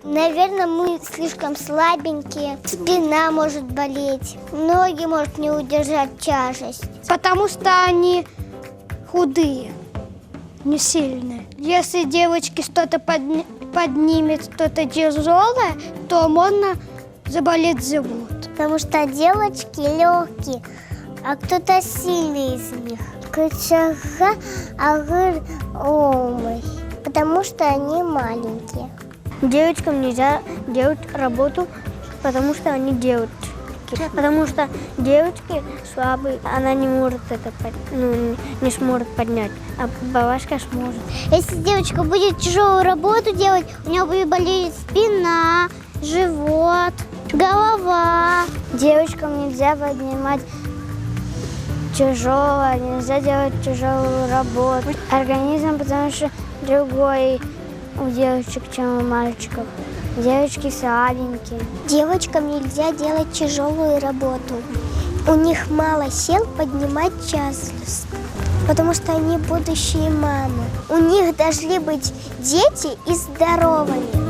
Наверное, мы слишком слабенькие, спина может болеть, ноги может не удержать тяжесть. Потому что они худые, не сильные. Если девочки что-то поднимет, что-то тяжелое, то можно заболеть живот. Потому что девочки легкие, а кто-то сильный из них. Кычага, агыр, омый. Потому что они маленькие. Девочкам нельзя делать работу, потому что они девочки. Потому что девочки слабые, она не может не сможет поднять, а бабашка сможет. Если девочка будет тяжелую работу делать, у нее будет болеть спина, живот, голова. Девочкам нельзя поднимать тяжелое, нельзя делать тяжелую работу. Организм, потому что другой у девочек, чем у мальчиков. Девочки слабенькие. Девочкам нельзя делать тяжелую работу. У них мало сил поднимать тяжесть, потому что они будущие мамы. У них должны быть дети и здоровыми.